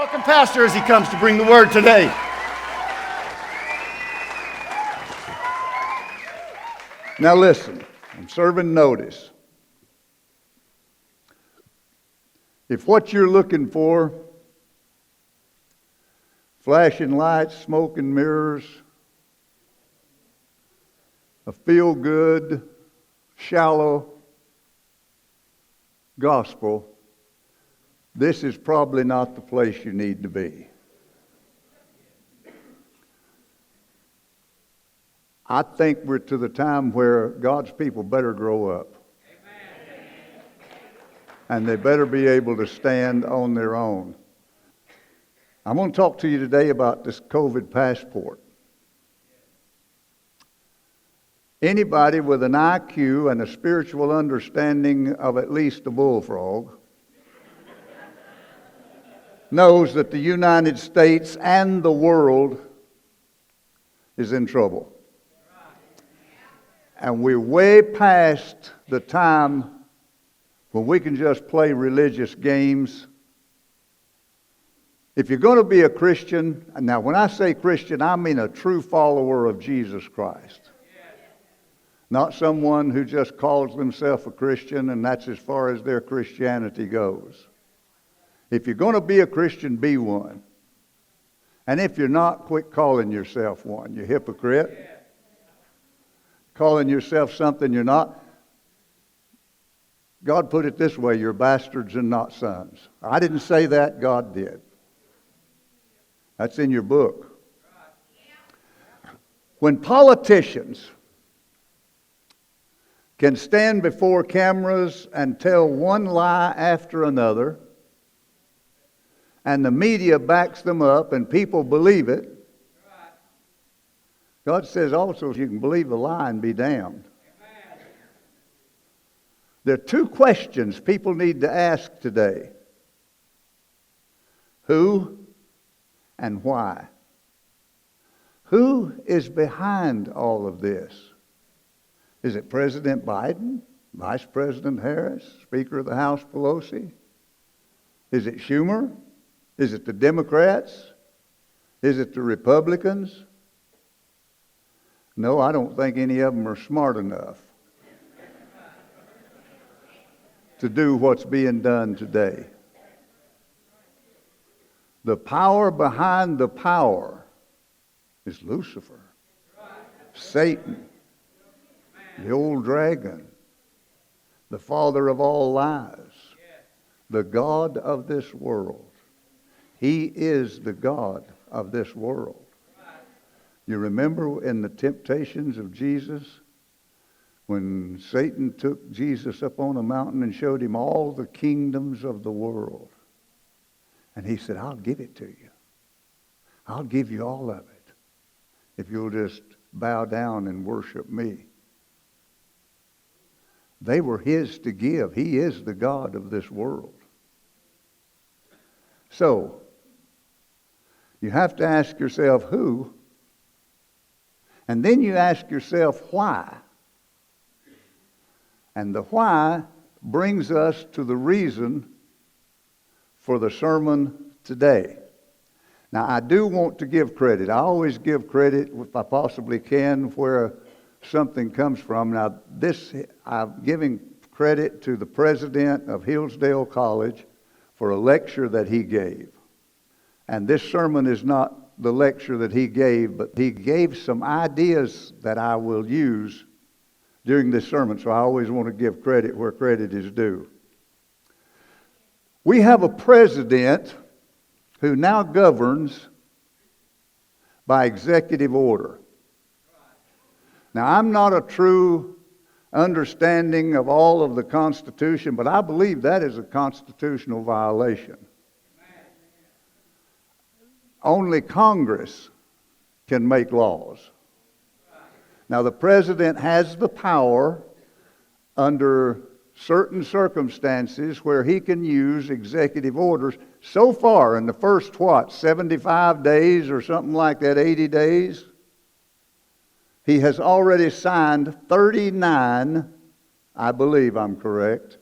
welcome Pastor as he comes to bring the word today. Now listen, I'm serving notice. If what you're looking for, flashing lights, smoke and mirrors, a feel-good, shallow gospel, this is probably not the place you need to be. I think we're to the time where God's people better grow up. Amen. And they better be able to stand on their own. I'm going to talk to you today about this COVID passport. Anybody with an IQ and a spiritual understanding of at least a bullfrog knows that the United States and the world is in trouble. And we're way past the time when we can just play religious games. If you're going to be a Christian, now when I say Christian, I mean a true follower of Jesus Christ. Not someone who just calls themselves a Christian and that's as far as their Christianity goes. If you're going to be a Christian, be one. And if you're not, quit calling yourself one. You hypocrite. Calling yourself something you're not. God put it this way, you're bastards and not sons. I didn't say that, God did. That's in your book. When politicians can stand before cameras and tell one lie after another, and the media backs them up and people believe it, God says also you can believe a lie and be damned. There are two questions people need to ask today. Who and why? Who is behind all of this? Is it President Biden? Vice President Harris? Speaker of the House Pelosi? Is it Schumer? Is it the Democrats? Is it the Republicans? No, I don't think any of them are smart enough to do what's being done today. The power behind the power is Lucifer, Satan, the old dragon, the father of all lies, the God of this world. He is the God of this world. You remember in the temptations of Jesus, when Satan took Jesus up on a mountain and showed him all the kingdoms of the world. And he said, I'll give it to you. I'll give you all of it if you'll just bow down and worship me. They were his to give. He is the God of this world. So, you have to ask yourself who, and then you ask yourself why. And the why brings us to the reason for the sermon today. Now, I do want to give credit. I always give credit, if I possibly can, where something comes from. Now, I'm giving credit to the president of Hillsdale College for a lecture that he gave. And this sermon is not the lecture that he gave, but he gave some ideas that I will use during this sermon. So I always want to give credit where credit is due. We have a president who now governs by executive order. Now, I'm not a true understanding of all of the Constitution, but I believe that is a constitutional violation. Only Congress can make laws. Now, the president has the power under certain circumstances where he can use executive orders. So far, in the first, 75 days or something like that, 80 days, he has already signed 39, I believe I'm correct,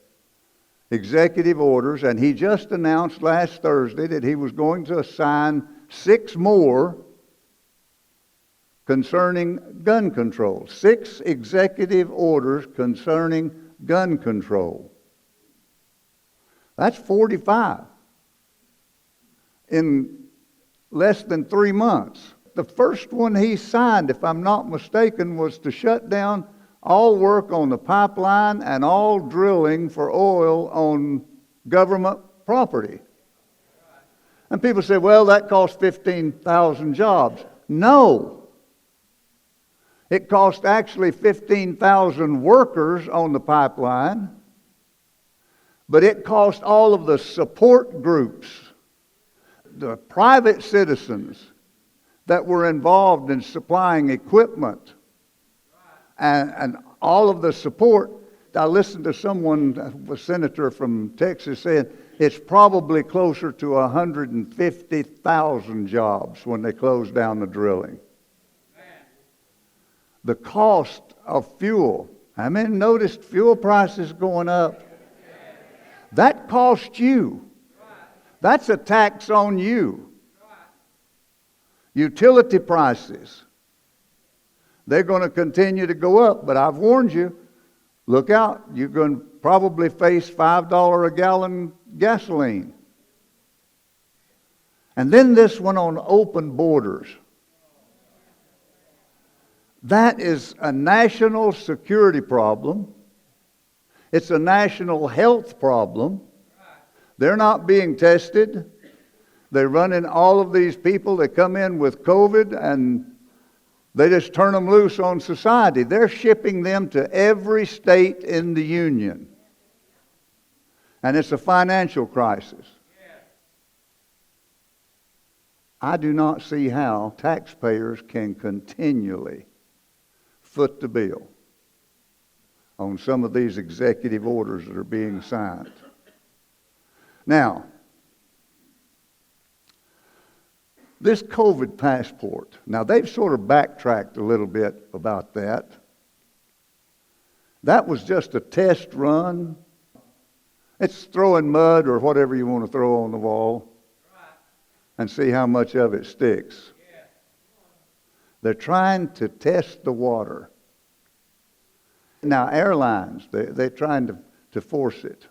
executive orders, and he just announced last Thursday that he was going to assign 6 more concerning gun control. 6 executive orders concerning gun control. That's 45 in less than 3 months. The first one he signed, if I'm not mistaken, was to shut down all work on the pipeline and all drilling for oil on government property. And people say, well, that cost 15,000 jobs. No. It cost actually 15,000 workers on the pipeline, but it cost all of the support groups, the private citizens that were involved in supplying equipment and all of the support. I listened to someone, a senator from Texas, saying it's probably closer to 150,000 jobs when they closed down the drilling. The cost of fuel. I mean, noticed fuel prices going up. That costs you. That's a tax on you. Utility prices. They're going to continue to go up, but I've warned you, look out. You're going to probably face $5 a gallon gasoline. And then this one on open borders. That is a national security problem. It's a national health problem. They're not being tested. They're running all of these people that come in with COVID and they just turn them loose on society. They're shipping them to every state in the union. And it's a financial crisis. I do not see how taxpayers can continually foot the bill on some of these executive orders that are being signed. Now, this COVID passport, now they've sort of backtracked a little bit about that. That was just a test run. It's throwing mud or whatever you want to throw on the wall and see how much of it sticks. They're trying to test the water. Now, airlines, they're trying to force it.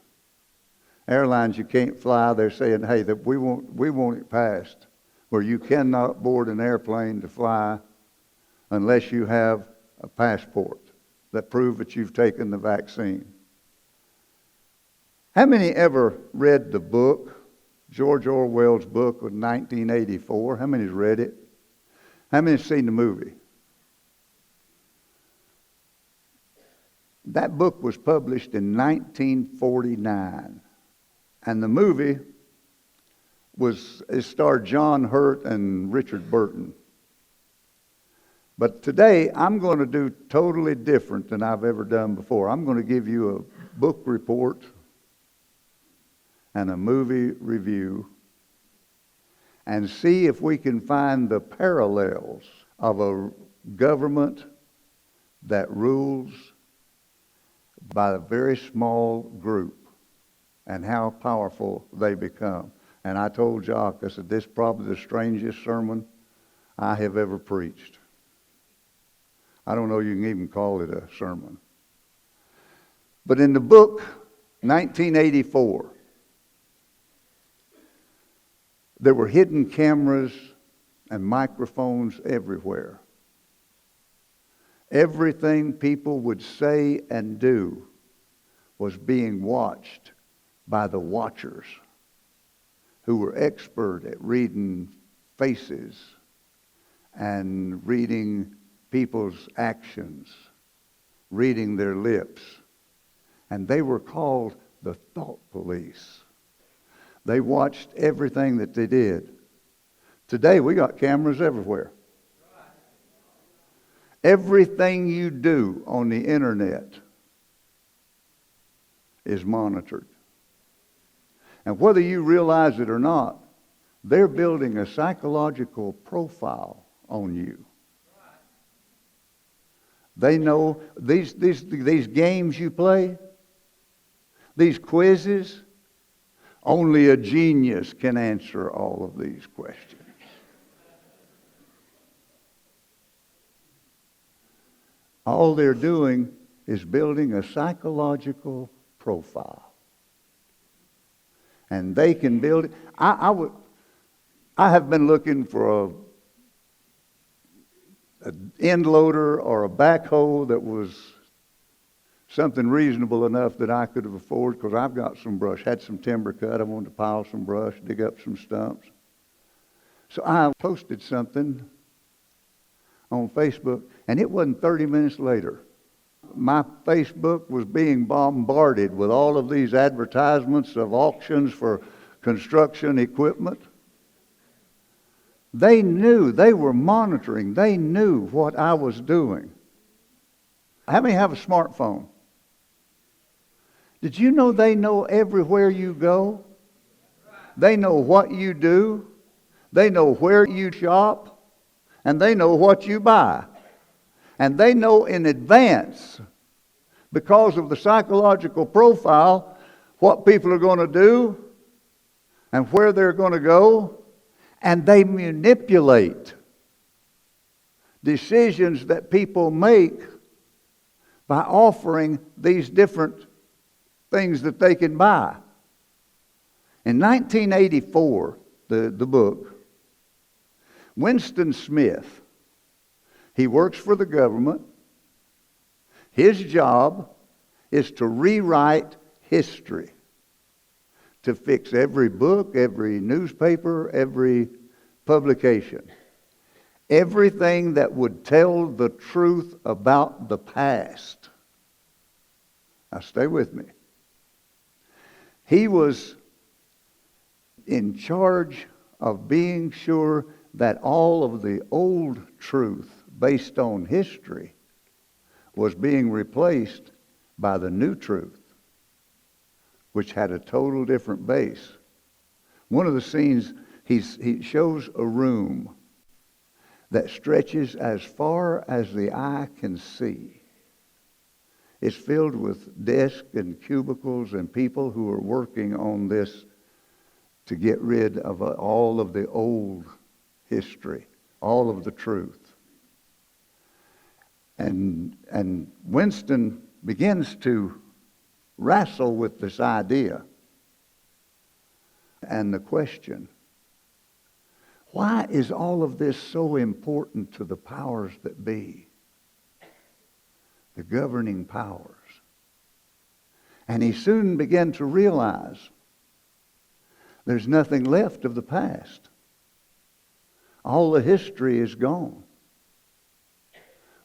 Airlines, you can't fly. They're saying, hey, that we want it passed, where you cannot board an airplane to fly unless you have a passport that proves that you've taken the vaccine. How many ever read the book, George Orwell's book of 1984? How many's read it? How many's seen the movie? That book was published in 1949. And the movie it starred John Hurt and Richard Burton. But today, I'm going to do totally different than I've ever done before. I'm going to give you a book report and a movie review and see if we can find the parallels of a government that rules by a very small group and how powerful they become. And I told Jock, I said, this is probably the strangest sermon I have ever preached. I don't know you can even call it a sermon. But in the book, 1984, there were hidden cameras and microphones everywhere. Everything people would say and do was being watched by the watchers who were expert at reading faces and reading people's actions, reading their lips. And they were called the thought police. They watched everything that they did. Today we got cameras everywhere. Everything you do on the internet is monitored. And whether you realize it or not, they're building a psychological profile on you. They know these games you play, These quizzes, only a genius can answer all of these questions. All they're doing is building a psychological profile. And they can build it. I have been looking for an end loader or a backhoe that was something reasonable enough that I could have afforded, because I've got some brush, had some timber cut. I wanted to pile some brush, dig up some stumps. So I posted something on Facebook, and it wasn't 30 minutes later. My Facebook was being bombarded with all of these advertisements of auctions for construction equipment. They knew, they were monitoring, they knew what I was doing. How many have a smartphone? Did you know they know everywhere you go? They know what you do. They know where you shop. And they know what you buy. And they know in advance, because of the psychological profile, what people are going to do and where they're going to go. And they manipulate decisions that people make by offering these different things that they can buy. In 1984, the book, Winston Smith, he works for the government. His job is to rewrite history, to fix every book, every newspaper, every publication. Everything that would tell the truth about the past. Now stay with me. He was in charge of being sure that all of the old truth based on history was being replaced by the new truth, which had a total different base. One of the scenes, he shows a room that stretches as far as the eye can see. It's filled with desks and cubicles and people who are working on this to get rid of all of the old history, all of the truth. And Winston begins to wrestle with this idea and the question, why is all of this so important to the powers that be, the governing powers? And he soon began to realize there's nothing left of the past. All the history is gone.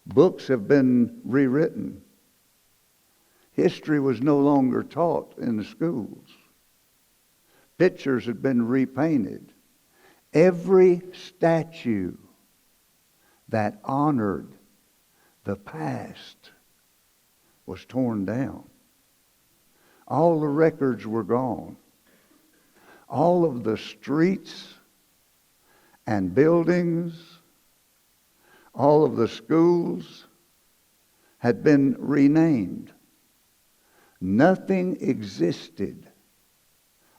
Books have been rewritten. History was no longer taught in the schools. Pictures had been repainted. Every statue that honored the past was torn down. All the records were gone. All of the streets and buildings, all of the schools had been renamed. Nothing existed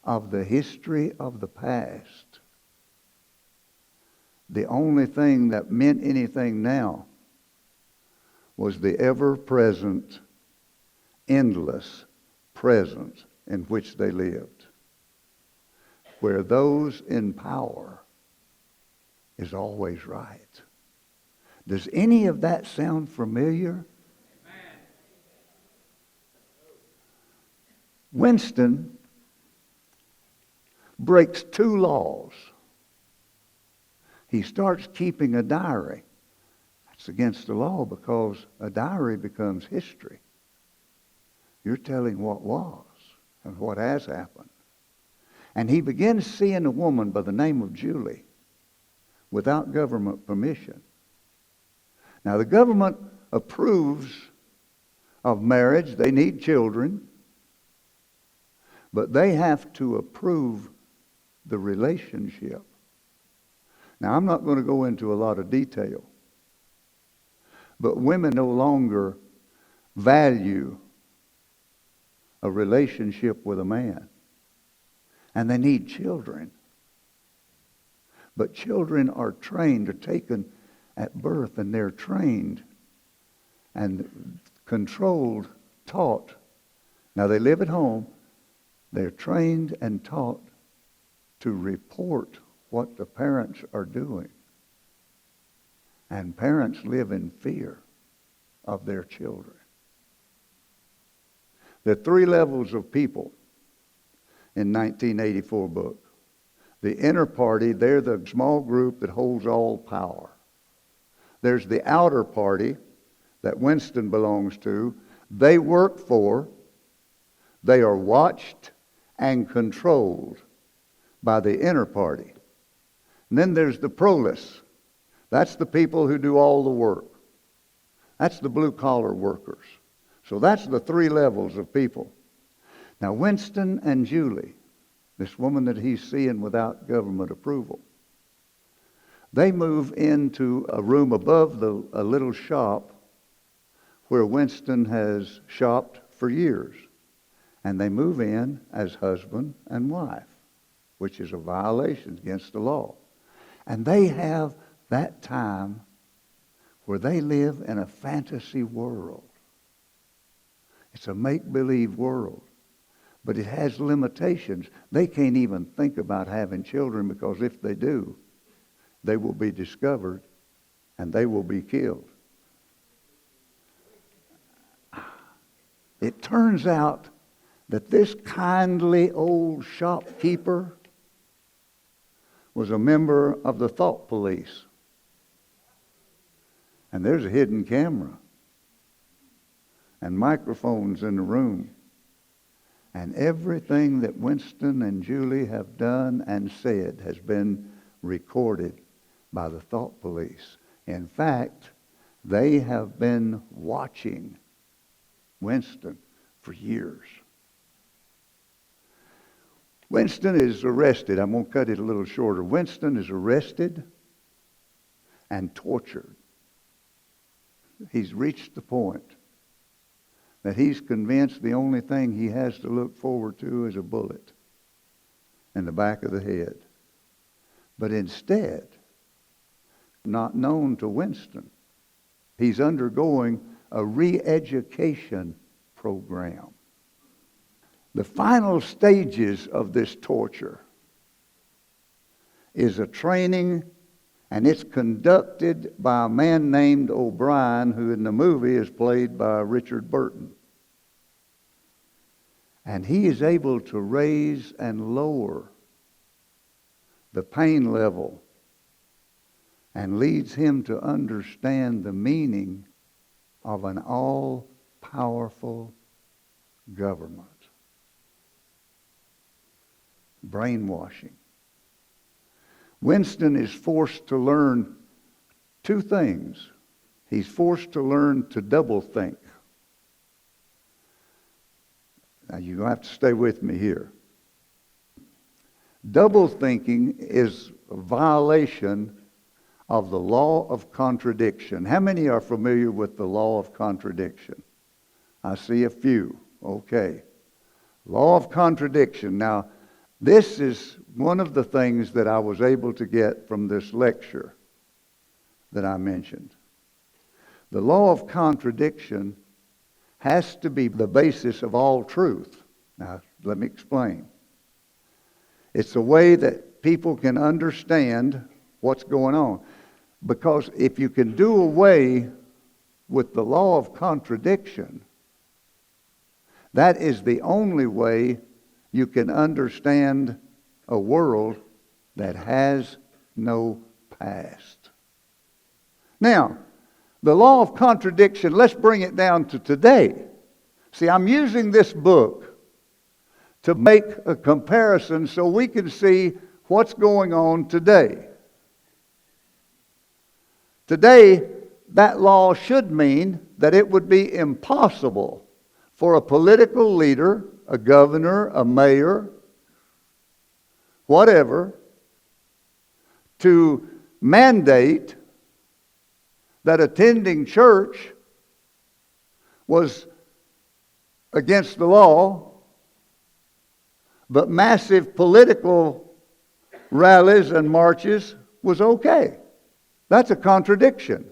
of the history of the past. The only thing that meant anything now was the ever-present, endless present in which they lived, where those in power is always right. Does any of that sound familiar? Winston breaks two laws. He starts keeping a diary. That's against the law because a diary becomes history. You're telling what was and what has happened. And he begins seeing a woman by the name of Julie without government permission. Now the government approves of marriage. They need children. But they have to approve the relationship. Now, I'm not going to go into a lot of detail, but women no longer value a relationship with a man. And they need children. But children are trained, are taken at birth, and they're trained and controlled, taught. Now they live at home. They're trained and taught to report what the parents are doing. And parents live in fear of their children. There are 3 levels of people in 1984 book. The inner party, they're the small group that holds all power. There's the outer party that Winston belongs to. They work for, they are watched and controlled by the inner party. And then there's the proles. That's the people who do all the work. That's the blue-collar workers. So that's the 3 levels of people. Now, Winston and Julie, this woman that he's seeing without government approval, they move into a room above a little shop where Winston has shopped for years. And they move in as husband and wife, which is a violation against the law. And they have that time where they live in a fantasy world. It's a make-believe world. But it has limitations. They can't even think about having children, because if they do, they will be discovered and they will be killed. It turns out that this kindly old shopkeeper was a member of the thought police. And there's a hidden camera and microphones in the room. And everything that Winston and Julie have done and said has been recorded by the thought police. In fact, they have been watching Winston for years. Winston is arrested. I'm going to cut it a little shorter. Winston is arrested and tortured. He's reached the point that he's convinced the only thing he has to look forward to is a bullet in the back of the head. But instead, not known to Winston, he's undergoing a re-education program. The final stages of this torture is a training, and it's conducted by a man named O'Brien, who in the movie is played by Richard Burton. And he is able to raise and lower the pain level and leads him to understand the meaning of an all-powerful government. Brainwashing. Winston is forced to learn 2 things. He's forced to learn to double think. Now you have to stay with me here. Double thinking is a violation of the law of contradiction. How many are familiar with the law of contradiction? I see a few. Okay. Law of contradiction. Now, this is one of the things that I was able to get from this lecture that I mentioned. The law of contradiction has to be the basis of all truth. Now, let me explain. It's a way that people can understand what's going on. Because if you can do away with the law of contradiction, that is the only way you can understand a world that has no past. Now, the law of contradiction, let's bring it down to today. See, I'm using this book to make a comparison so we can see what's going on today. Today, that law should mean that it would be impossible for a political leader, a governor, a mayor, whatever, to mandate that attending church was against the law but massive political rallies and marches was okay. That's a contradiction.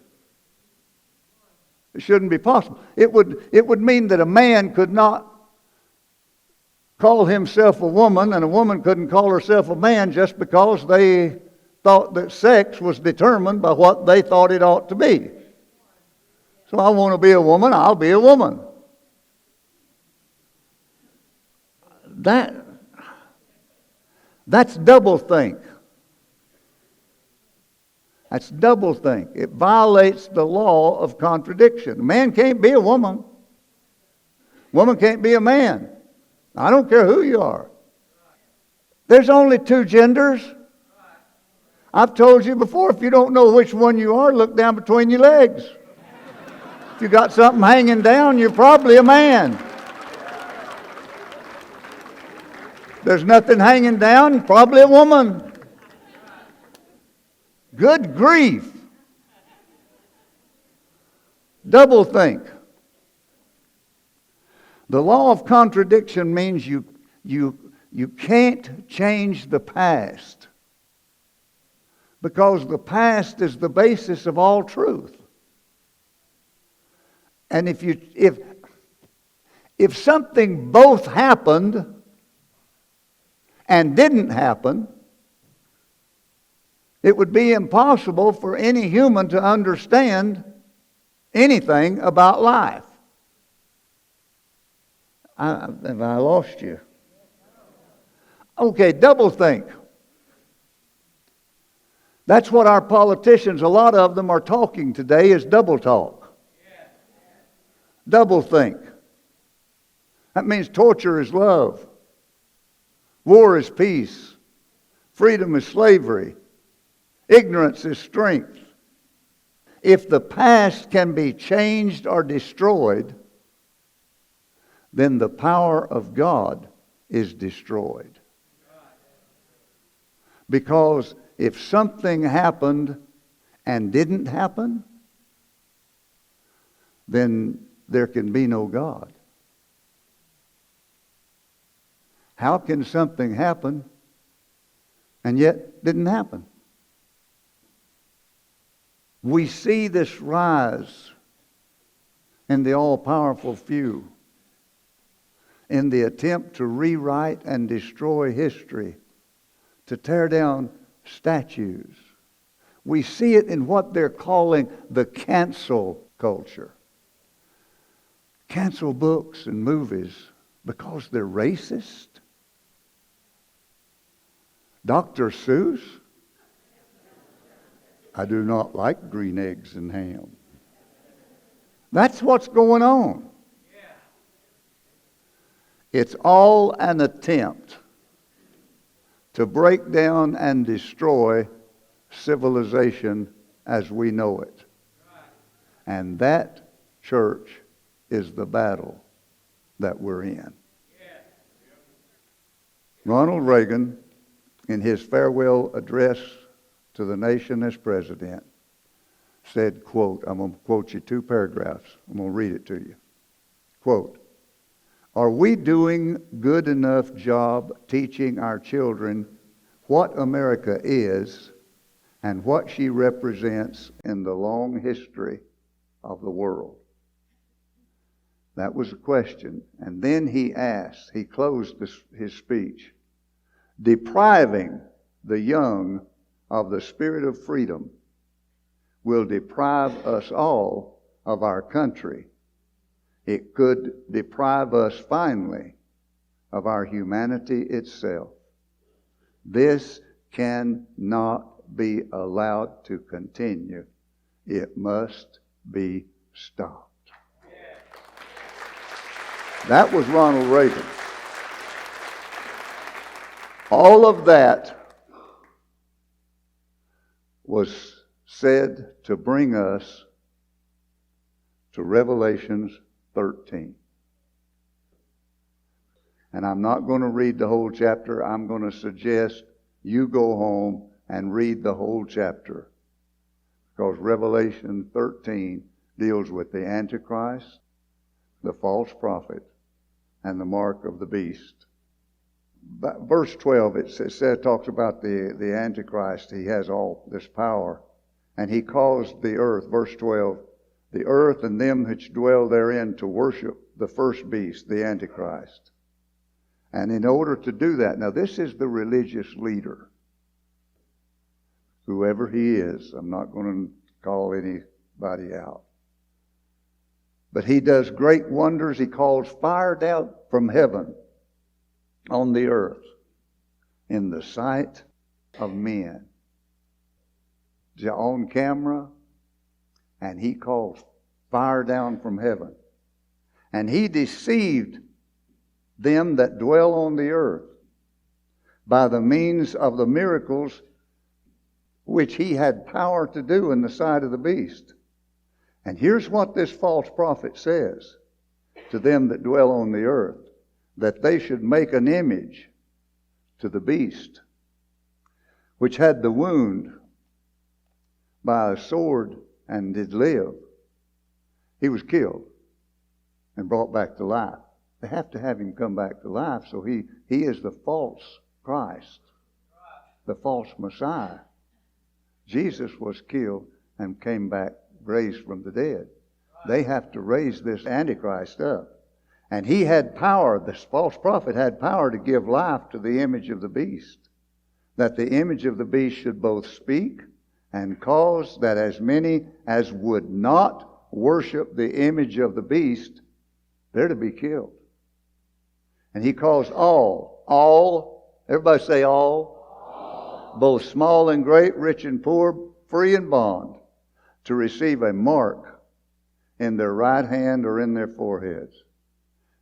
It shouldn't be possible. It would mean that a man could not call himself a woman and a woman couldn't call herself a man just because they thought that sex was determined by what they thought it ought to be. So I want to be a woman, I'll be a woman. That's doublethink. That's doublethink. It violates the law of contradiction. A man can't be a woman. Woman can't be a man. I don't care who you are. There's only two genders. I've told you before, if you don't know which one you are, look down between your legs. If you got something hanging down, you're probably a man. There's nothing hanging down, probably a woman. Good grief. Doublethink. The law of contradiction means you can't change the past, because the past is the basis of all truth. And if something both happened and didn't happen, it would be impossible for any human to understand anything about life. Have I lost you? Okay, doublethink. That's what our politicians, a lot of them are talking today, is double talk. Doublethink. That means torture is love. War is peace. Freedom is slavery. Ignorance is strength. If the past can be changed or destroyed, then the power of God is destroyed. Because if something happened and didn't happen, then there can be no God. How can something happen and yet didn't happen? We see this rise in the all-powerful few in the attempt to rewrite and destroy history, to tear down statues. We see it in what they're calling the cancel culture. Cancel books and movies because they're racist. Dr. Seuss, I do not like green eggs and ham. That's what's going on. It's all an attempt to break down and destroy civilization as we know it. And that, church, is the battle that we're in. Ronald Reagan, in his farewell address to the nation as president, said, quote, I'm going to quote you 2 paragraphs. I'm going to read it to you. Quote, "Are we doing good enough job teaching our children what America is and what she represents in the long history of the world?" That was a question. And then he asked, he closed his speech, "Depriving the young of the spirit of freedom will deprive us all of our country. It could deprive us finally of our humanity itself. This cannot be allowed to continue. It must be stopped." That was Ronald Reagan. All of that was said to bring us to Revelations 13. And I'm not going to read the whole chapter. I'm going to suggest you go home and read the whole chapter, because Revelation 13 deals with the Antichrist, the false prophet, and the mark of the beast, verse 12, talks about the Antichrist. He has all this power. And he caused the earth, verse 12, the earth and them which dwell therein to worship the first beast, the Antichrist. And in order to do that, now this is the religious leader. Whoever he is, I'm not going to call anybody out. But he does great wonders. He calls fire down from heaven on the earth in the sight of men. They're on camera, and he calls fire down from heaven. And he deceived them that dwell on the earth by the means of the miracles which he had power to do in the sight of the beast. And here's what this false prophet says to them that dwell on the earth, that they should make an image to the beast, which had the wound by a sword and did live. He was killed and brought back to life. They have to have him come back to life, so he is the false Christ, the false Messiah. Jesus was killed and came back raised from the dead. They have to raise this Antichrist up. And he had power, this false prophet had power to give life to the image of the beast, that the image of the beast should both speak and cause that as many as would not worship the image of the beast, they're to be killed. And he caused all, everybody say all, both small and great, rich and poor, free and bond, to receive a mark in their right hand or in their foreheads,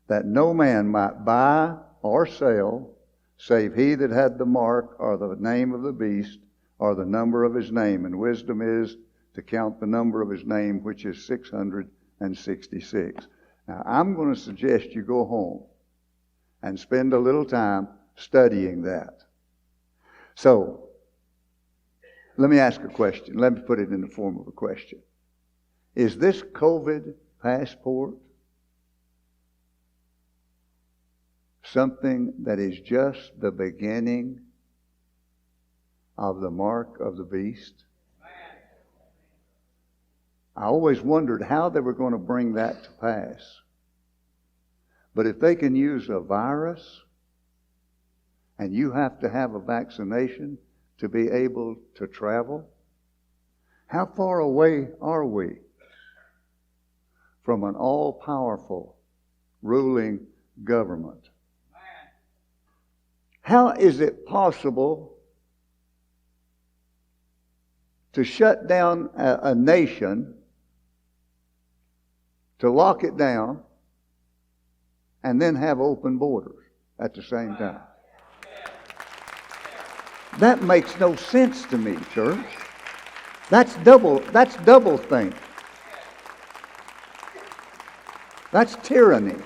that no man might buy or sell, save he that had the mark or the name of the beast or the number of his name. And wisdom is to count the number of his name, which is 666. Now, I'm going to suggest you go home and spend a little time studying that. So, let me ask a question. Let me put it in the form of a question. Is this COVID passport something that is just the beginning of the mark of the beast? I always wondered how they were going to bring that to pass. But if they can use a virus, and you have to have a vaccination to be able to travel, how far away are we from an all-powerful ruling government? How is it possible to shut down a nation, to lock it down, and then have open borders at the same time? That makes no sense to me, church. That's double think. That's tyranny.